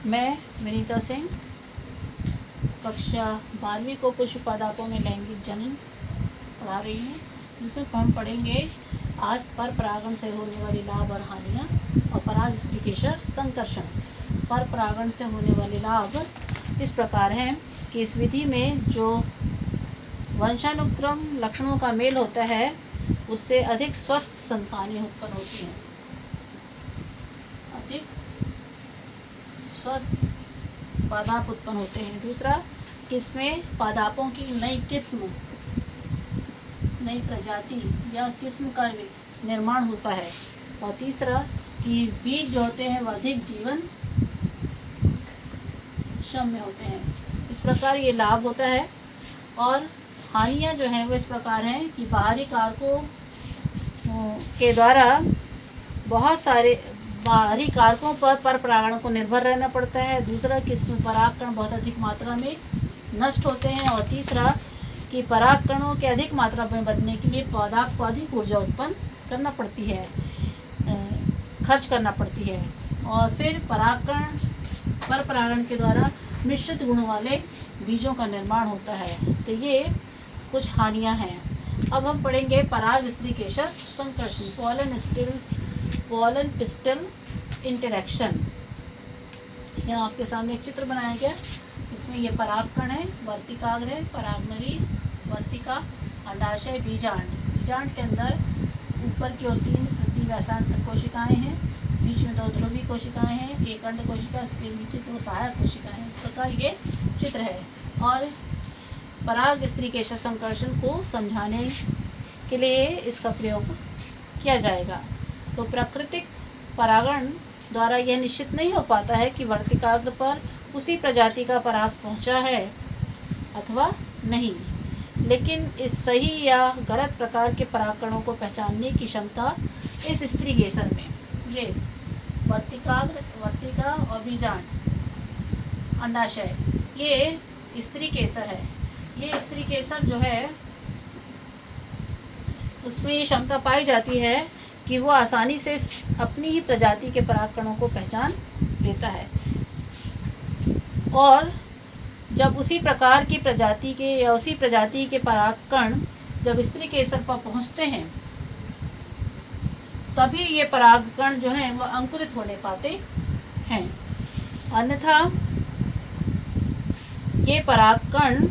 मैं विनीता सिंह कक्षा 12वीं को पुष्प पादापों में लैंगिक जनन पढ़ा रही हूँ, जिसमें हम पढ़ेंगे आज पर परागण से होने वाली लाभ और हानियाँ और पराग स्त्रीकेसर संकर्षण। पर परागण से होने वाले लाभ इस प्रकार हैं कि इस विधि में जो वंशानुक्रम लक्षणों का मेल होता है उससे अधिक स्वस्थ संतानें उत्पन्न होती हैं, अधिक स्वस्थ पादाप उत्पन्न होते हैं। दूसरा कि इसमें पादापों की नई किस्म, नई प्रजाति या किस्म का निर्माण होता है। और तीसरा कि बीज जो होते हैं वह अधिक जीवन क्षम होते हैं। इस प्रकार ये लाभ होता है। और हानियाँ जो हैं वो इस प्रकार हैं कि बाहरी कारकों के द्वारा बहुत सारे बाहरी कारकों पर परागण को निर्भर रहना पड़ता है। दूसरा कि इसमें परागकण बहुत अधिक मात्रा में नष्ट होते हैं। और तीसरा कि परागकणों के अधिक मात्रा में बनने के लिए पौधा को अधिक ऊर्जा उत्पन्न करना पड़ती है, खर्च करना पड़ती है। और फिर पर परागण के द्वारा मिश्रित गुणों वाले बीजों का निर्माण होता है। तो ये कुछ हानियाँ हैं। अब हम पढ़ेंगे पराग स्त्रीकेसर संकर्षण, पोलन पिस्टल इंटरेक्शन। यहाँ आपके सामने एक चित्र बनाया गया। इसमें ये परागकण है, वर्तिकाग्र है, परागनली, वर्तिका, अंडाशय, बीजांड। बीजांड के अंदर ऊपर की ओर 3 प्रतिव्यासांतर कोशिकाएं हैं, बीच में 2 ध्रुवीय कोशिकाएं हैं, एक अंड कोशिका, इसके नीचे 2 सहायक कोशिकाएं हैं। इस प्रकार ये चित्र है। और पराग स्त्रीकेसर संकर्षण को समझाने के लिए इसका प्रयोग किया जाएगा। तो प्राकृतिक परागण द्वारा यह निश्चित नहीं हो पाता है कि वर्तिकाग्र पर उसी प्रजाति का पराग पहुंचा है अथवा नहीं, लेकिन इस सही या गलत प्रकार के परागकणों को पहचानने की क्षमता इस स्त्रीकेसर में, ये वर्तिका और बीजांड, अंडाशय, ये स्त्रीकेसर है। ये स्त्रीकेसर जो है उसमें ये क्षमता पाई जाती है कि वो आसानी से अपनी ही प्रजाति के परागकणों को पहचान लेता है। और जब उसी प्रकार की प्रजाति के या उसी प्रजाति के परागकण जब स्त्रीकेसर पर पहुंचते हैं तभी ये परागकण जो हैं वो अंकुरित होने पाते हैं। अन्यथा ये परागकण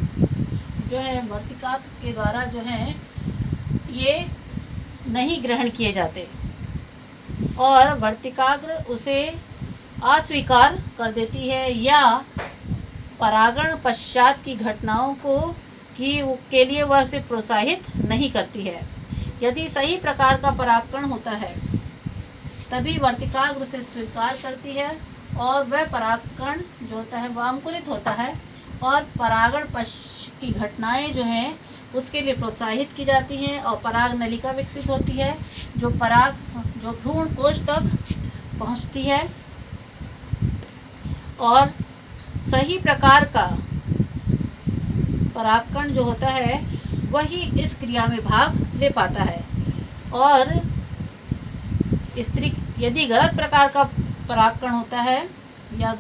जो है वर्तिका के द्वारा जो है ये नहीं ग्रहण किए जाते और वर्तिकाग्र उसे अस्वीकार कर देती है या परागण पश्चात की घटनाओं को के लिए वह उसे प्रोत्साहित नहीं करती है। यदि सही प्रकार का परागकण होता है तभी वर्तिकाग्र उसे स्वीकार करती है और वह परागकण जो होता है वह अंकुरित होता है और परागण पश्चात की घटनाएं जो हैं उसके लिए प्रोत्साहित की जाती हैं और पराग नलिका विकसित होती है जो भ्रूण कोश तक पहुंचती है और सही प्रकार का परागकण जो होता है वही इस क्रिया में भाग ले पाता है। और यदि गलत प्रकार का परागकण होता है या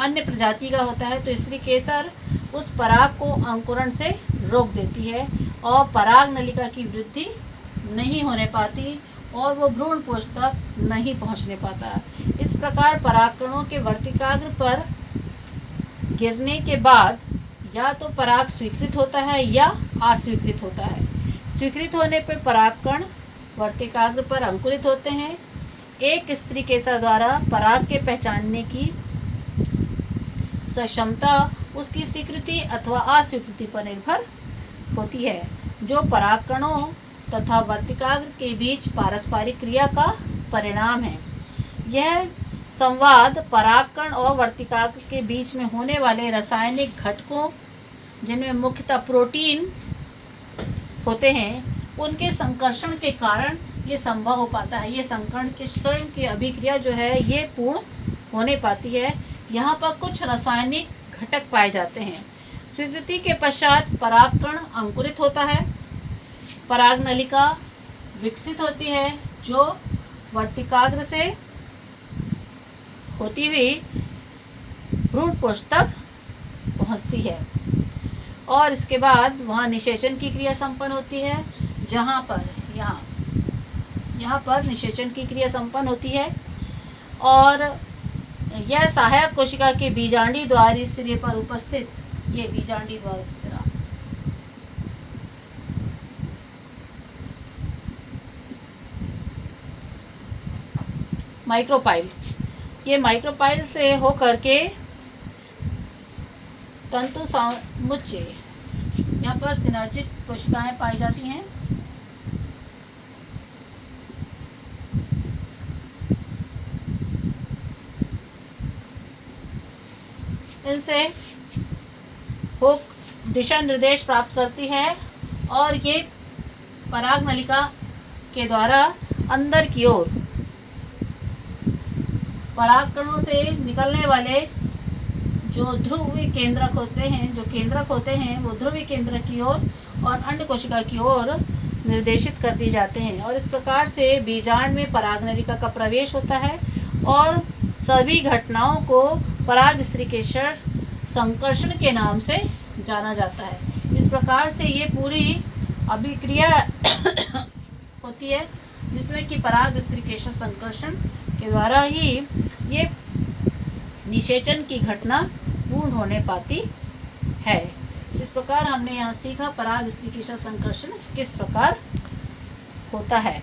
अन्य प्रजाति का होता है तो स्त्रीकेसर उस पराग को अंकुरण से रोक देती है और पराग नलिका की वृद्धि नहीं होने पाती और वो भ्रूण कोश तक नहीं पहुंचने पाता। इस प्रकार परागकणों के वर्तिकाग्र पर गिरने के बाद या तो पराग स्वीकृत होता है या अस्वीकृत होता है। स्वीकृत होने पर परागकण वर्तिकाग्र पर अंकुरित होते हैं। एक स्त्रीकेसर द्वारा पराग के पहचानने की सक्षमता उसकी स्वीकृति अथवा अस्वीकृति पर निर्भर होती है, जो परागकणों तथा वर्तिकाग्र के बीच पारस्परिक क्रिया का परिणाम है। यह संवाद परागकण और वर्तिकाग्र के बीच में होने वाले रासायनिक घटकों, जिनमें मुख्यतः प्रोटीन होते हैं, उनके संकर्षण के कारण ये संभव हो पाता है। ये संकर्षण की अभिक्रिया जो है ये पूर्ण होने पाती है। यहाँ पर कुछ रासायनिक घटक पाए जाते हैं। स्वीकृति के पश्चात परागकण अंकुरित होता है, पराग नलिका विकसित होती है जो वर्तिकाग्र से होती हुई भ्रूणपोष तक पहुंचती है। और इसके बाद वहाँ निषेचन की क्रिया संपन्न होती है, जहाँ पर यहाँ पर निषेचन की क्रिया संपन्न होती है और यह सहायक कोशिका के बीजांडी द्वारी सिरे पर उपस्थित ये बीजांडी द्वार सिरा माइक्रोपाइल, ये माइक्रोपाइल से होकर के तंतु समुच्चय यहाँ पर सिनर्जिक कोशिकाएं पाई जाती हैं। इनसे हुक दिशा निर्देश प्राप्त करती है और ये पराग नलिका के द्वारा अंदर की ओर पराग कणों से निकलने वाले जो ध्रुवीय केंद्रक होते हैं वो ध्रुवीय केंद्रक की ओर और अंड कोशिका की ओर निर्देशित कर दिए जाते हैं और इस प्रकार से बीजांड में पराग नलिका का प्रवेश होता है और सभी घटनाओं को पराग स्त्रीकेशर संकर्षण के नाम से जाना जाता है। इस प्रकार से ये पूरी अभिक्रिया होती है जिसमें कि पराग स्त्रीकेशर संकर्षण के द्वारा ही ये निषेचन की घटना पूर्ण होने पाती है। इस प्रकार हमने यहाँ सीखा पराग स्त्रीकेशर संकर्षण किस प्रकार होता है।